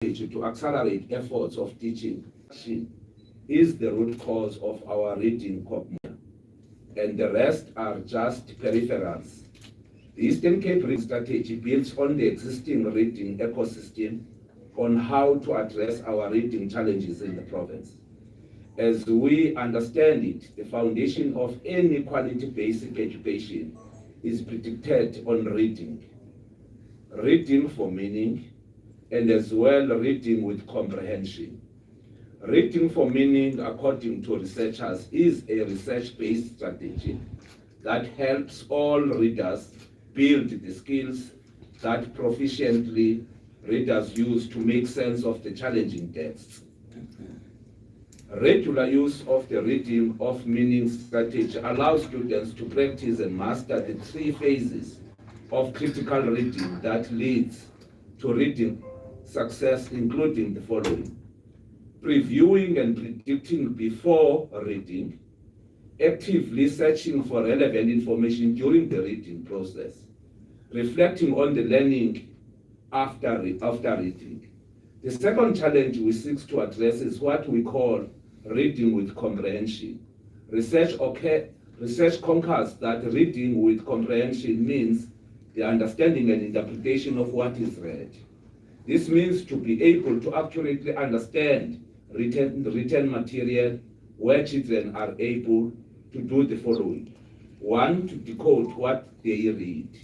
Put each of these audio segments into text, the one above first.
to accelerate efforts of teaching is the root cause of our reading cognition, and the rest are just peripherals. The Eastern Cape Reading Strategy builds on the existing reading ecosystem on how to address our reading challenges in the province. As we understand it, the foundation of any quality basic education is predicated on reading. Reading for meaning, and as well reading with comprehension. Reading for meaning, according to researchers, is a research-based strategy that helps all readers build the skills that proficiently readers use to make sense of the challenging texts. Regular use of the reading of meaning strategy allows students to practice and master the 3 phases of critical reading that leads to reading success, including the following: previewing and predicting before reading, actively searching for relevant information during the reading process, reflecting on the learning after reading. The second challenge we seek to address is what we call reading with comprehension. Research concurs that reading with comprehension means the understanding and interpretation of what is read. This means to be able to accurately understand written material, where children are able to do the following: 1, to decode what they read;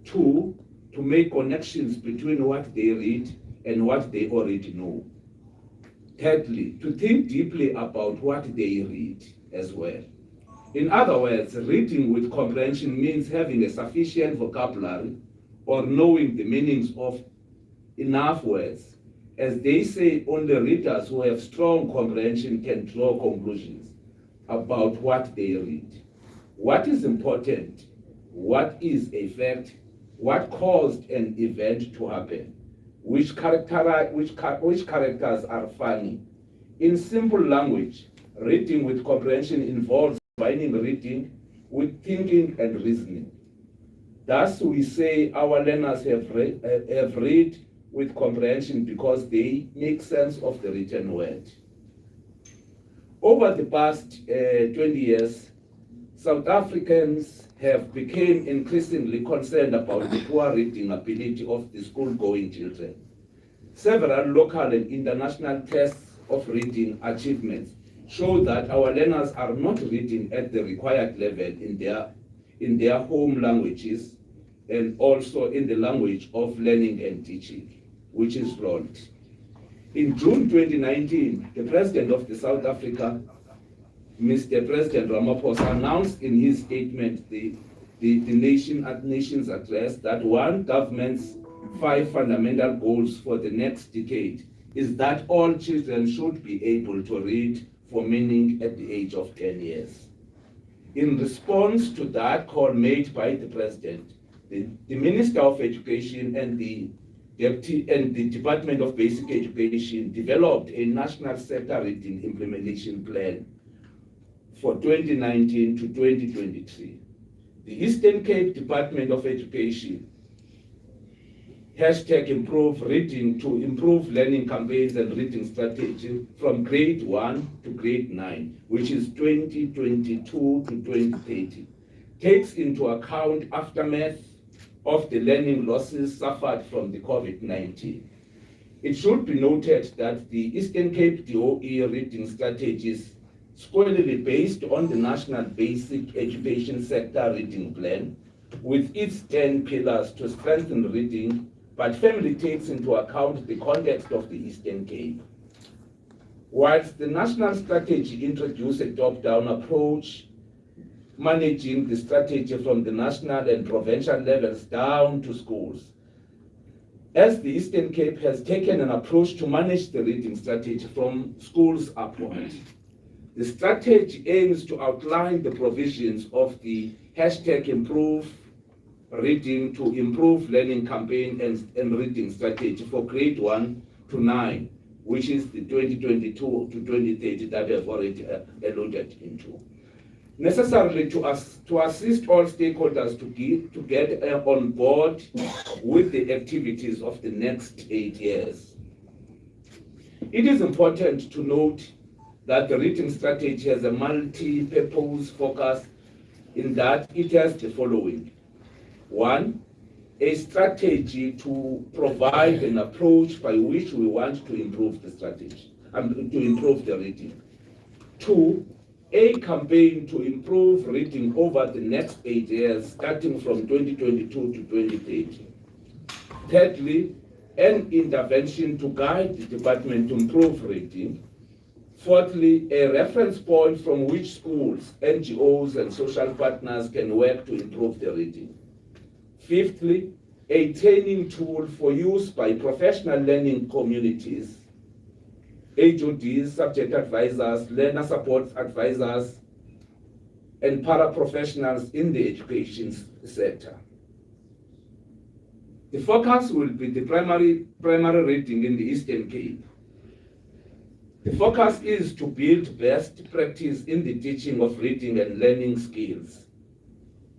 2, to make connections between what they read and what they already know; thirdly, to think deeply about what they read as well. In other words, reading with comprehension means having a sufficient vocabulary or knowing the meanings of enough words. As they say, only readers who have strong comprehension can draw conclusions about what they read. What is important? What is a fact? What caused an event to happen? Which characters are funny? In simple language, reading with comprehension involves combining reading with thinking and reasoning. Thus, we say our learners have read with comprehension because they make sense of the written word. Over the past 20 years, South Africans have become increasingly concerned about the poor reading ability of the school-going children. Several local and international tests of reading achievements show that our learners are not reading at the required level in their home languages and also in the language of learning and teaching, which is ROLT. In June 2019, the President of South Africa, Mr. President Ramaphosa, announced in his statement the nation's address that one government's 5 fundamental goals for the next decade is that all children should be able to read for meaning at the age of 10 years. In response to that call made by the President, the Minister of Education and the Department of Basic Education developed a national sector reading implementation plan for 2019 to 2023. The Eastern Cape Department of Education #improve reading to improve learning campaigns and reading strategy from grade 1 to grade 9, which is 2022 to 2030, takes into account aftermath of the learning losses suffered from the COVID-19. It should be noted that the Eastern Cape DOE reading strategy is squarely based on the National Basic Education Sector Reading Plan, with its 10 pillars to strengthen reading, but firmly takes into account the context of the Eastern Cape. Whilst the national strategy introduced a top-down approach, managing the strategy from the national and provincial levels down to schools, as the Eastern Cape has taken an approach to manage the reading strategy from schools upward. The strategy aims to outline the provisions of the #improve reading to improve learning campaign and reading strategy for grade 1 to 9, which is the 2022 to 2030 that I've already alluded into. Necessarily to assist all stakeholders to get on board with the activities of the next 8 years. It is important to note that the reading strategy has a multi-purpose focus in that it has the following. One, a strategy to provide an approach by which we want to improve the strategy, to improve the reading. Two, a campaign to improve reading over the next 8 years, starting from 2022 to 2030. Thirdly, an intervention to guide the department to improve reading. Fourthly, a reference point from which schools, NGOs, and social partners can work to improve the reading. Fifthly, a training tool for use by professional learning communities, HODs, subject advisors, learner support advisors, and paraprofessionals in the education sector. The focus will be the primary reading in the Eastern Cape. The focus is to build best practice in the teaching of reading and learning skills,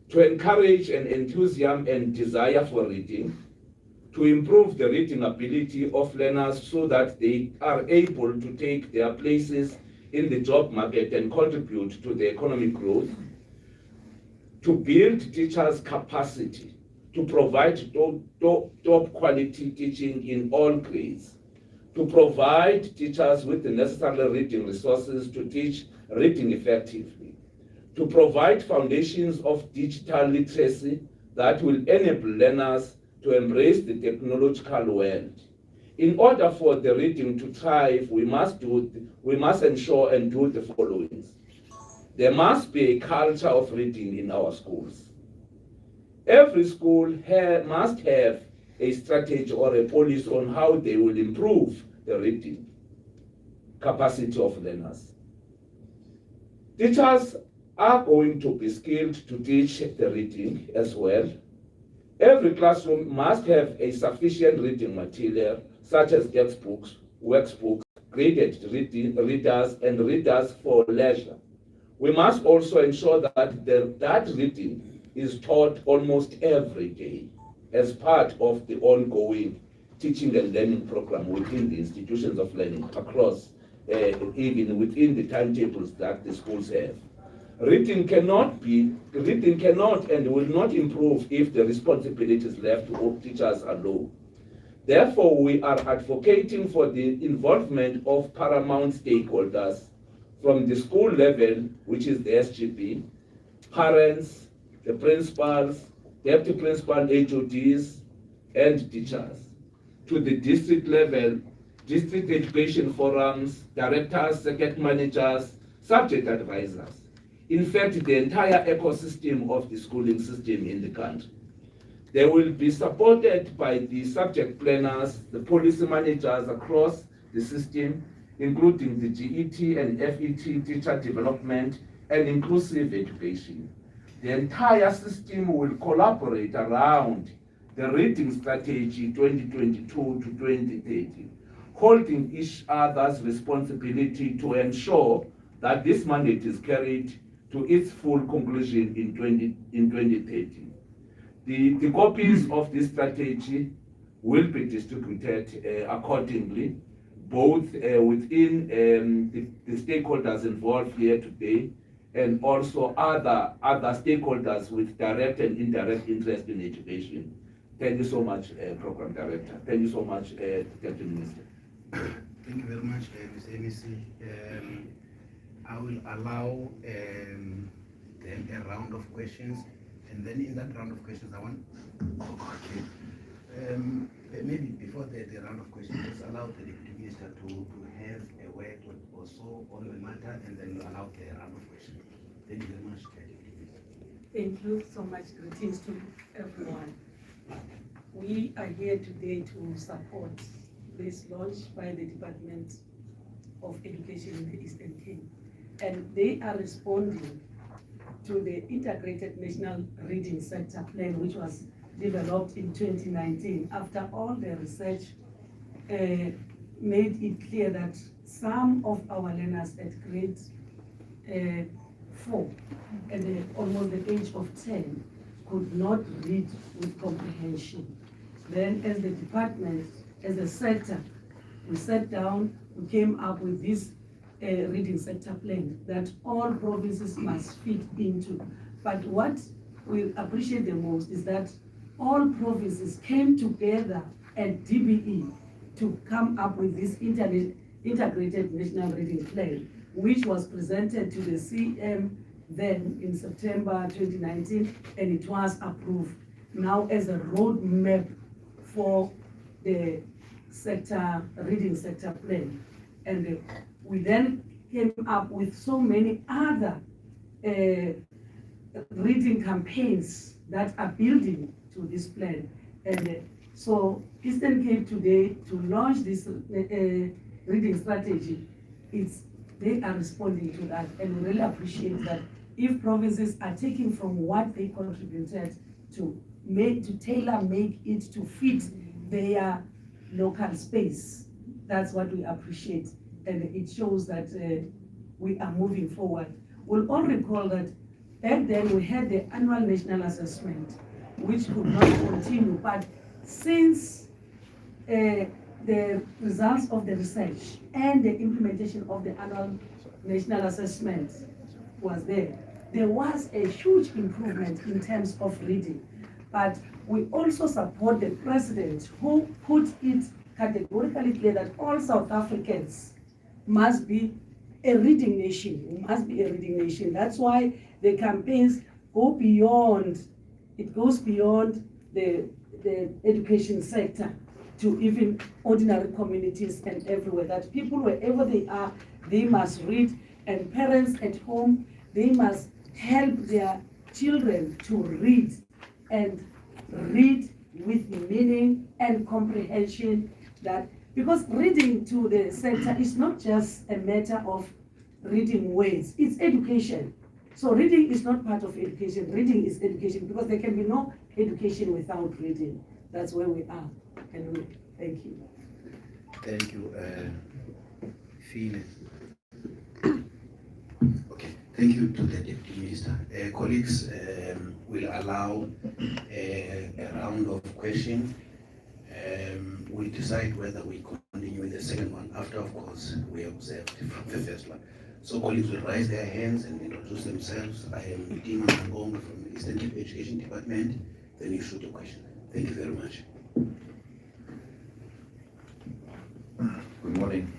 to encourage an enthusiasm and desire for reading, to improve the reading ability of learners so that they are able to take their places in the job market and contribute to the economic growth, to build teachers' capacity to provide top quality teaching in all grades, to provide teachers with the necessary reading resources to teach reading effectively, to provide foundations of digital literacy that will enable learners to embrace the technological world. In order for the reading to thrive, we must ensure and do the following. There must be a culture of reading in our schools. Every school must have a strategy or a policy on how they will improve the reading capacity of learners. Teachers are going to be skilled to teach the reading as well. Every classroom must have a sufficient reading material, such as textbooks, workbooks, graded readers, and readers for leisure. We must also ensure that that reading is taught almost every day as part of the ongoing teaching and learning program within the institutions of learning across, even within the timetables that the schools have. Reading cannot and will not improve if the responsibility is left to teachers alone. Therefore, we are advocating for the involvement of paramount stakeholders from the school level, which is the SGB, parents, the principals, deputy principal, HODs, and teachers, to the district level, district education forums, directors, circuit managers, subject advisors. In fact, the entire ecosystem of the schooling system in the country. They will be supported by the subject planners, the policy managers across the system, including the GET and FET, teacher development, and inclusive education. The entire system will collaborate around the reading strategy 2022 to 2030, holding each other's responsibility to ensure that this mandate is carried to its full conclusion in 2030. The copies of this strategy will be distributed accordingly, both within the stakeholders involved here today, and also other stakeholders with direct and indirect interest in education. Thank you so much, Program Director. Thank you so much, Deputy Minister. Thank you very much, Mr. MEC. I will allow then a round of questions, and then in that round of questions, I want. Okay. Maybe before the round of questions, just allow the Deputy Minister to have a word or so on the matter, and then allow the round of questions. Thank you very much, Deputy Minister. Thank you so much. Greetings to everyone. We are here today to support this launch by the Department of Education in the Eastern Cape. And they are responding to the Integrated National Reading Sector Plan, which was developed in 2019 after all the research made it clear that some of our learners at grade 4 at almost the age of 10 could not read with comprehension. Then as the department, as a sector, we sat down, we came up with this reading sector plan that all provinces must fit into. But what we appreciate the most is that all provinces came together at DBE to come up with this integrated national reading plan, which was presented to the CM then in September 2019, and it was approved now as a roadmap for the reading sector plan. And we then came up with so many other reading campaigns that are building to this plan. And so Eastern Cape today, to launch this reading strategy, they are responding to that, and we really appreciate that. If provinces are taking from what they contributed to tailor make it to fit their local space, that's what we appreciate, and it shows that we are moving forward. We'll all recall that back then we had the annual national assessment, which could not continue, but since the results of the research and the implementation of the annual national assessment was there was a huge improvement in terms of reading. But we also support the president who put it categorically clear that all South Africans must be a reading nation. We must be a reading nation. That's why the campaigns go beyond, it goes beyond the education sector to even ordinary communities and everywhere, that people wherever they are, they must read, and parents at home, they must help their children to read, and read with meaning and comprehension. That because reading to the sector is not just a matter of reading words, it's education. So reading is not part of education. Reading is education, because there can be no education without reading. That's where we are. And we thank you. Thank you, Fine. Okay, thank you to the Deputy Minister. Colleagues, will allow a round of questions. We'll decide whether we continue with the second one after, of course, we observed from the first one. So colleagues will raise their hands and introduce themselves. I am Dima Mbonga from the Eastern Cape Education Department. Then you shoot your question. Thank you very much. Good morning.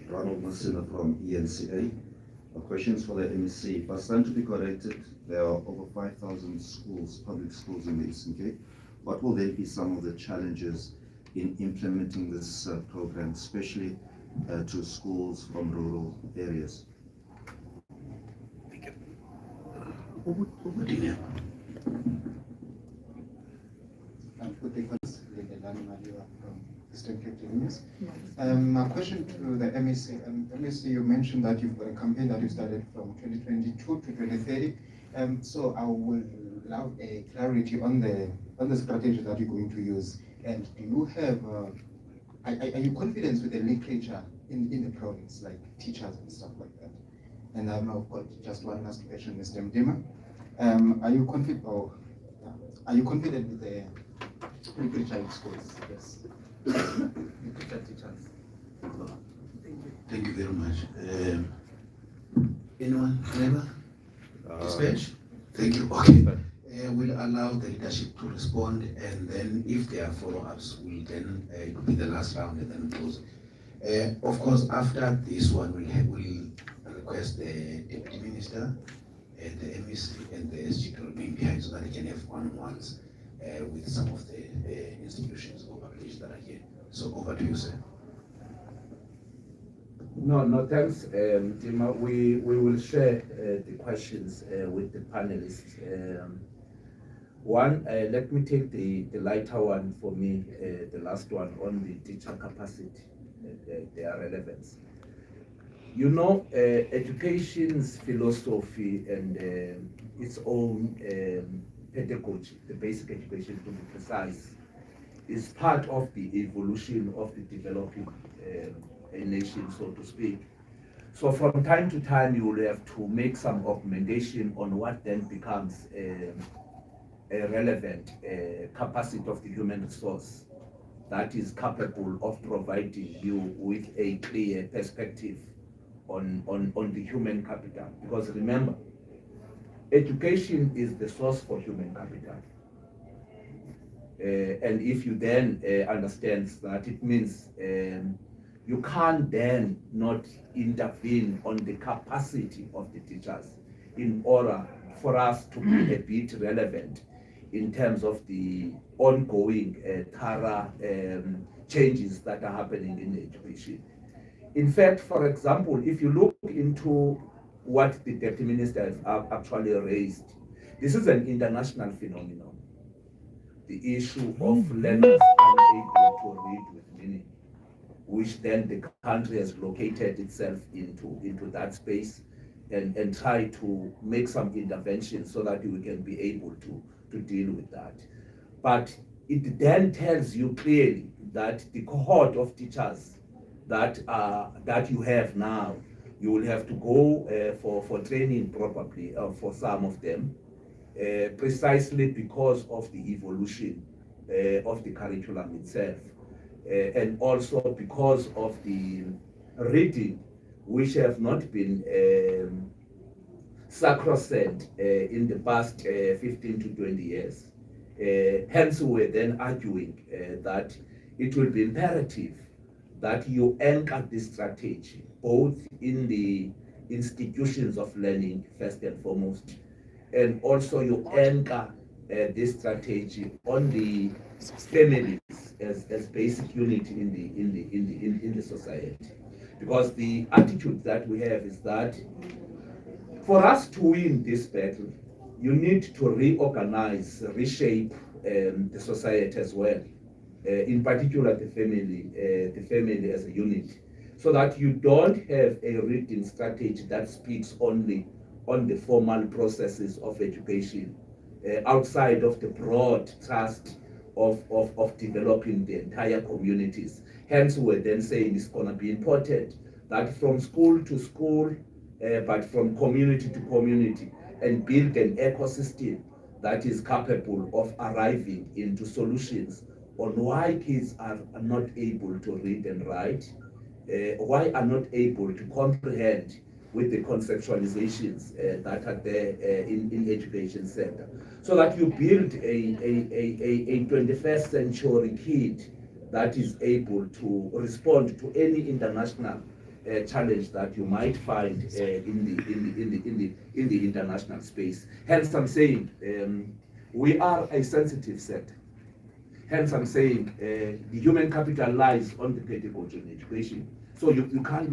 Ronald Masina from ENCA. Questions for the MEC. First time to be corrected, there are over 5,000 schools, public schools in the Eastern Cape. What will then be some of the challenges in implementing this program, especially to schools from rural areas? Thank you. Over to you. Eastern Cape News. My question to the MEC. MEC, you mentioned that you've got a campaign that you started from 2022 to 2030. So I will allow a clarity on the strategy that you're going to use. And do you have, are you confident with the literature in the province, like teachers and stuff like that? And I've got just one last question, Mr. Mdima. Are you confident with the literature in schools? Yes. Thank you very much. Anyone? Never? Dispatch? Thank you. Okay. We'll allow the leadership to respond, and then if there are follow-ups, we'll then it will be the last round and then close. Of course, after this one, we'll request the Deputy Minister and the MEC and the SG to remain behind so that they can have one-on-ones with some of the institutions or publications that are here. So over to you, sir. No, thanks, Dima. We will share the questions with the panelists. One, let me take the lighter one for me, the last one on the teacher capacity, their relevance. You know, education's philosophy and its own pedagogy, the basic education to be precise, is part of the evolution of the developing a nation, so to speak. So from time to time, you will have to make some augmentation on what then becomes a relevant capacity of the human resource that is capable of providing you with a clear perspective on the human capital. Because remember, education is the source for human capital. And if you then understand that, it means you can't then not intervene on the capacity of the teachers in order for us to be a bit relevant in terms of the ongoing thorough changes that are happening in education. In fact, for example, if you look into what the Deputy Minister have actually raised, this is an international phenomenon. The issue of learners unable to read with meaning, which then the country has located itself into that space and try to make some interventions so that we can be able to deal with that. But it then tells you clearly that the cohort of teachers that you have now, you will have to go for training probably for some of them, precisely because of the evolution of the curriculum itself, and also because of the reading, which have not been sacrosanct in the past 15 to 20 years. Hence, we're then arguing that it will be imperative that you anchor this strategy both in the institutions of learning, first and foremost, and also you anchor this strategy on the families as basic unit in the society. Because the attitude that we have is that for us to win this battle, you need to reorganize, reshape the society as well. In particular, the family as a unit, so that you don't have a reading strategy that speaks only on the formal processes of education, outside of the broad task of developing the entire communities. Hence, we're then saying it's going to be important that from school to school, but from community to community, and build an ecosystem that is capable of arriving into solutions on why kids are not able to read and write, why are not able to comprehend with the conceptualizations that are there in education center, so that you build a 21st century kid that is able to respond to any international challenge that you might find in the international space. Hence, I'm saying we are a sensitive sector. Hence, I'm saying the human capital lies on the pedagogy and education. So you can't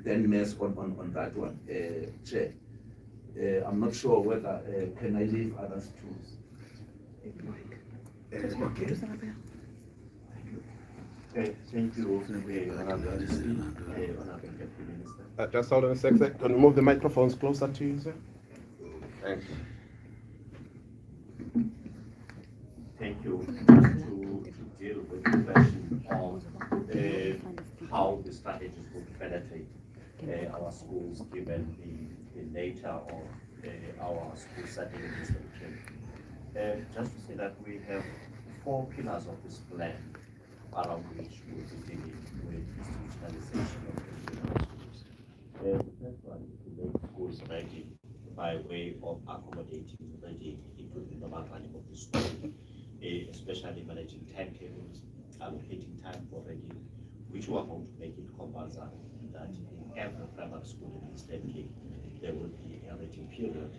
then mess on that one, Chair. I'm not sure whether can I leave others to. Okay. Thank you, Honorable Deputy Minister. Just hold on a second. Can you move the microphones closer to you, sir? Thank you. Thank you. To deal with the question of how the strategy is going to penetrate our schools, given the nature of our school setting in this country. Just to say that we have 4 pillars of this plan around which we'll be dealing with institutionalization of the schools. The first one is to make schools ready by way of accommodating reading into the normal running of the school, especially managing timetables, allocating time for reading, which we are going to make it compulsory that in every primary school in the state Cape, there will be a reading period.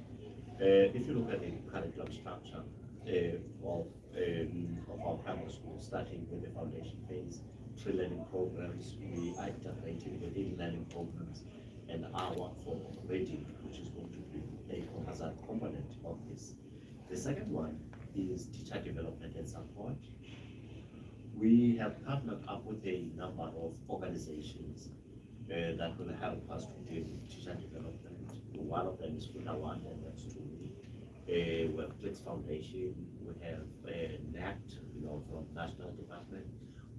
If you look at the curriculum structure of our primary school, starting with the foundation phase, 3 learning programs, we are integrating within learning programs an hour for reading, which is going to be a compulsory component of this. The second one is teacher development and support. We have partnered up with a number of organizations that will help us to deal with teacher development. One of them is FUNAWAN, and that's to we have Flex Foundation, we have NACT, from National Department.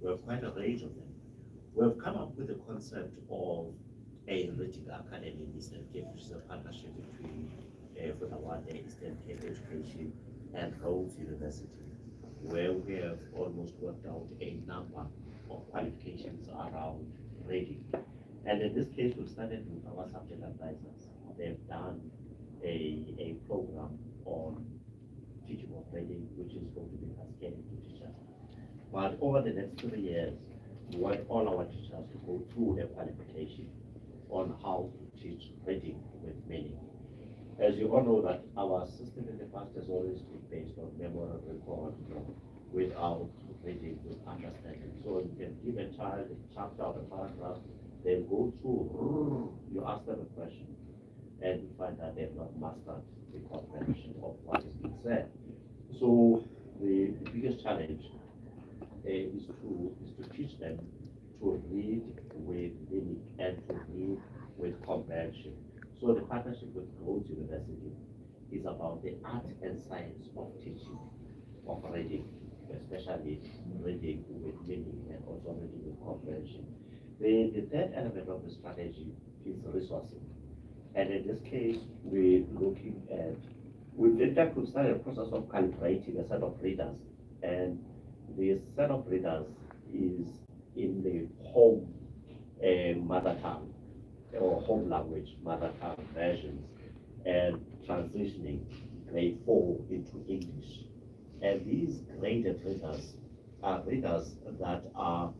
We have quite a range of them. We have come up with the concept of a reading academy in Eastern Cape, which is a partnership between FUNAWAN, Eastern Cape Education, and Rhodes University. where we have almost worked out a number of qualifications around reading. And in this case, we've started with our subject advisors. They've done a program on teaching of reading, which is going to be cascaded to teachers. But over the next 3 years, we want all our teachers to go through a qualification on how to teach reading with meaning. As you all know that our system in the past has always been based on memory record, without reading, with understanding. So you can give a child a chapter or a paragraph, they'll go through, you ask them a question, and you find that they've not mastered the comprehension of what is being said. So the biggest challenge is to teach them to read with meaning and to read with comprehension. So the partnership with Rhodes University is about the art and science of teaching, of reading, especially reading with meaning and also reading with comprehension. The third element of the strategy is resourcing. And in this case, we're looking at, in fact, we've started a process of calibrating a set of readers. And the set of readers is in the home mother tongue or home language mother tongue versions and transitioning grade 4 into English. And these graded readers are readers that are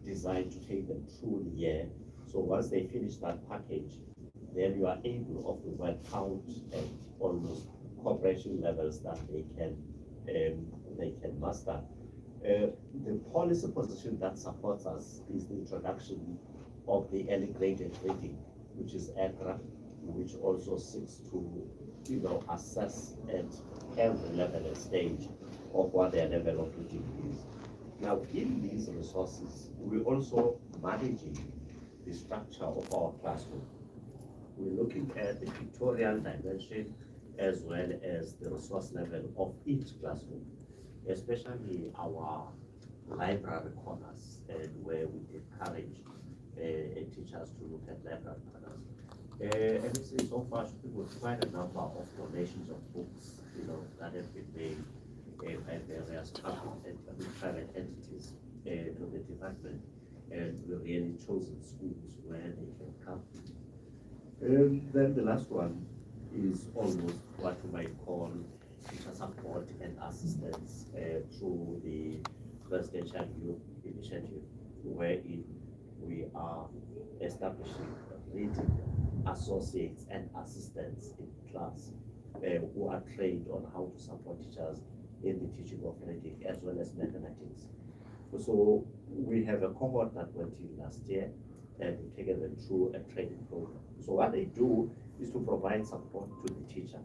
designed to take them through the year. So once they finish that package, then you are able of the word count and almost comprehension levels that they can master. The policy position that supports us is the introduction of the early graded reading, which is EGRA, which also seeks to assess at every level and stage of what their level of reading is. Now, in these resources, we're also managing the structure of our classroom. We're looking at the pictorial dimension as well as the resource level of each classroom, especially our library corners, and where we encourage teachers to look at library corners. And this is so far with quite a number of donations of books, that have been made by various private entities to the department, and we've really chosen schools where they can come. And then the last one is almost what you might call teacher support and assistance through the Presidential Youth Initiative, wherein we are establishing reading associates and assistants in class who are trained on how to support teachers in the teaching of reading as well as mathematics. So we have a cohort that went in last year and we've taken them through a training program. So what they do is to provide support to the teacher.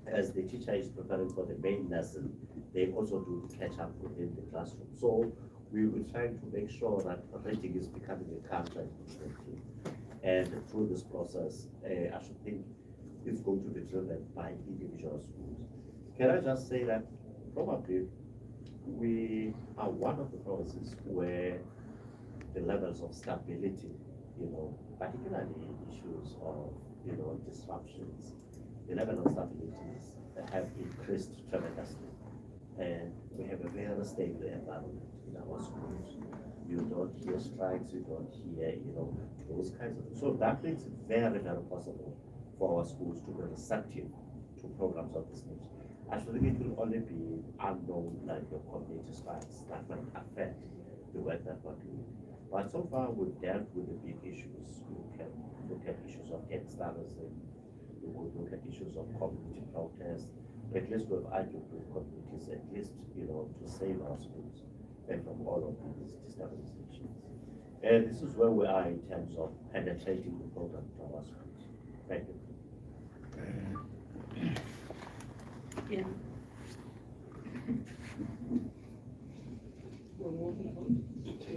As the teacher is preparing for the main lesson, they also do the catch up within the classroom. So we were trying to make sure that reading is becoming a culture instantly. And through this process, I should think it's going to be driven by individual schools. Can I just say that probably we are one of the provinces where the levels of stability, particularly issues of, disruptions, the level of stabilities have increased tremendously. And we have a very stable environment in our schools. You don't hear strikes, you don't hear, those kinds of things. So that makes it very, very possible for our schools to be receptive to programs of this nature. I think it will only be unknown, like your community strikes, that might affect the work that we're doing. But so far, we've dealt with the big issues. We can look at issues of extremism, we will look at issues of community protest. At least we've argued with communities, at least, to save our schools and from all of these destabilizations. And this is where we are in terms of penetrating the program to our schools. Thank you. Yeah. We're moving on to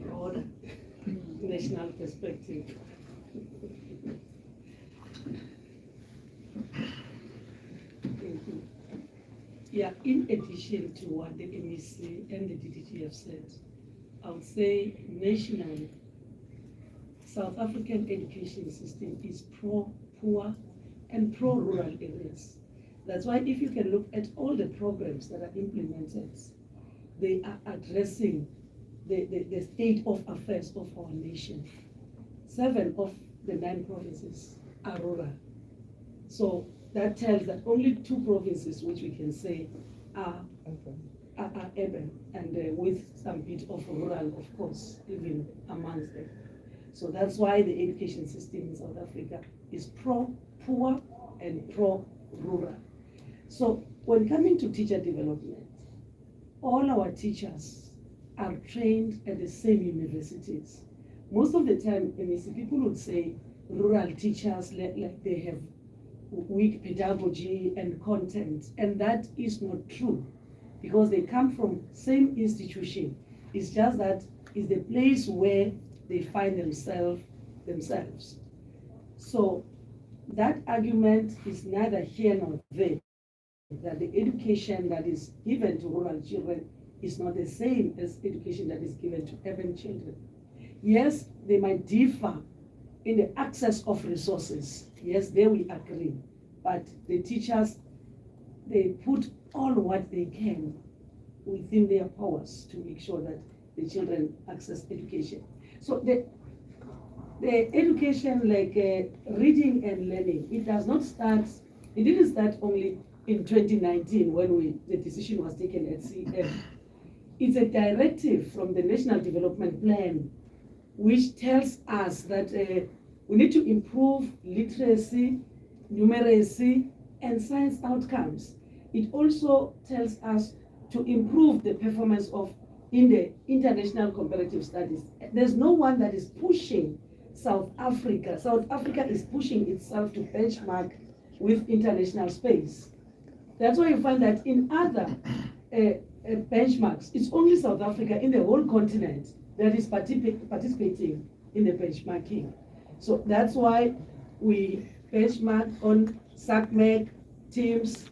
broader national perspective. Thank you. Yeah, in addition to what the MEC and the DDG have said, I would say nationally, South African education system is pro-poor and pro-rural areas. That's why if you can look at all the programs that are implemented, they are addressing the state of affairs of our nation. 7 of the 9 provinces are rural. So that tells that only 2 provinces, which we can say are urban, and with some bit of rural, of course, even amongst them. So that's why the education system in South Africa is pro-poor and pro-rural. So when coming to teacher development, all our teachers are trained at the same universities. Most of the time, people would say rural teachers, like they have weak pedagogy and content, and that is not true, because they come from same institution. It's just that it's the place where they find themselves. So that argument is neither here nor there, that the education that is given to rural children is not the same as education that is given to urban children. Yes, they might differ in the access of resources. Yes, there we agree. But the teachers, they put all what they can within their powers to make sure that the children access education. So the education, like reading and learning, it didn't start only in 2019 when the decision was taken at CM. It's a directive from the National Development Plan, which tells us that we need to improve literacy, numeracy, and science outcomes. It also tells us to improve the performance in the international comparative studies. There's no one that is pushing South Africa. South Africa is pushing itself to benchmark with international space. That's why you find that in other benchmarks, it's only South Africa in the whole continent that is participating in the benchmarking. So that's why we benchmark on SACMEC, TIMSS,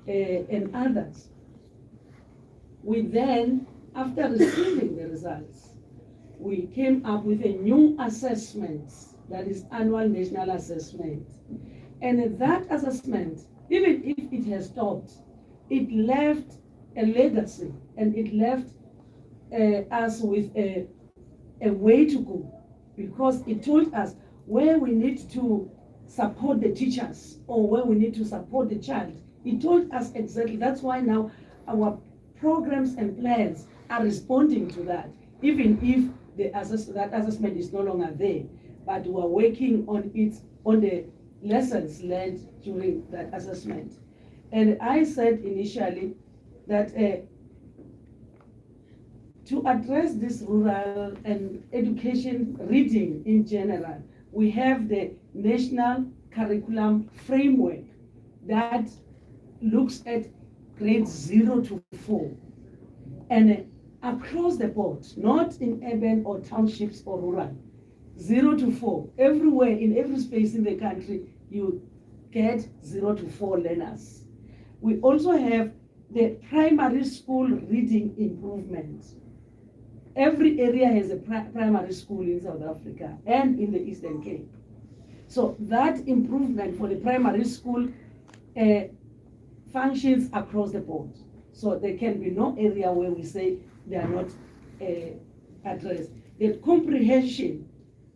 and others. We then, after receiving the results, we came up with a new assessment, that is annual national assessment. And that assessment, even if it has stopped, it left a legacy, and it left us with a way to go, because it told us where we need to support the teachers or where we need to support the child. It told us exactly. That's why now our programs and plans are responding to that, even if that assessment is no longer there, but we are working on it, on the lessons learned during that assessment. And I said initially that to address this rural and education reading in general, we have the National Curriculum Framework that looks at grades 0 to 4. And across the board, not in urban or townships or rural, 0 to 4, everywhere, in every space in the country, you get 0 to 4 learners. We also have the primary school reading improvement. Every area has a primary school in South Africa and in the Eastern Cape. So that improvement for the primary school functions across the board. So there can be no area where we say they are not addressed. The comprehension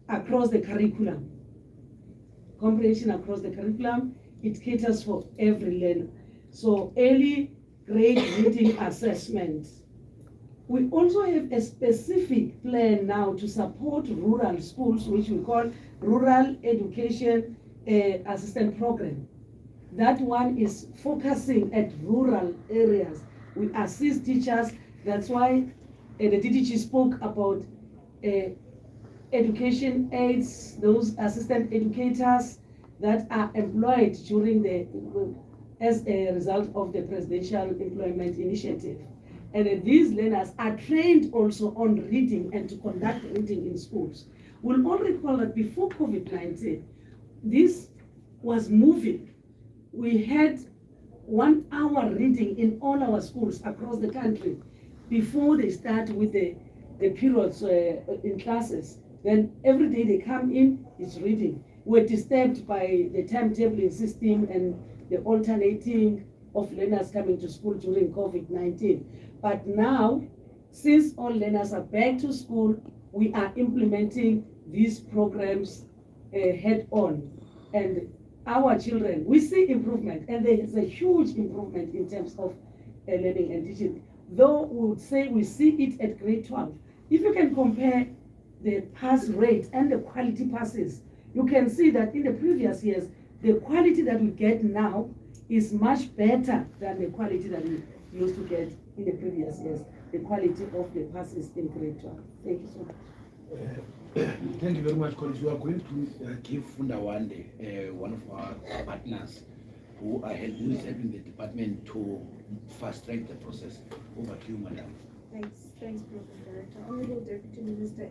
across the curriculum. Comprehension across the curriculum, it caters for every learner. So early grade reading assessment. We also have a specific plan now to support rural schools, which we call Rural Education Assistant Program. That one is focusing at rural areas. We assist teachers. That's why the DDG spoke about education aides, those assistant educators that are employed as a result of the Presidential Employment Initiative. And these learners are trained also on reading and to conduct reading in schools. We'll all recall that before COVID-19, this was moving. We had 1 hour reading in all our schools across the country before they start with the periods in classes. Then every day they come in, it's reading. We're disturbed by the timetabling system and the alternating of learners coming to school during COVID-19. But now, since all learners are back to school, we are implementing these programs head on. And our children, we see improvement, and there is a huge improvement in terms of learning and teaching. Though we would say we see it at grade 12. If you can compare the pass rate and the quality passes, you can see that in the previous years, the quality that we get now is much better than the quality that we used to get in the previous years, the quality of the passes in grade 12. Thank you so much. Thank you very much, colleagues. We are going to give Fundawande, one of our partners, who is helping the department to fast track the process. Over to you, madam. Thanks, Program Director. Honorable Deputy Minister,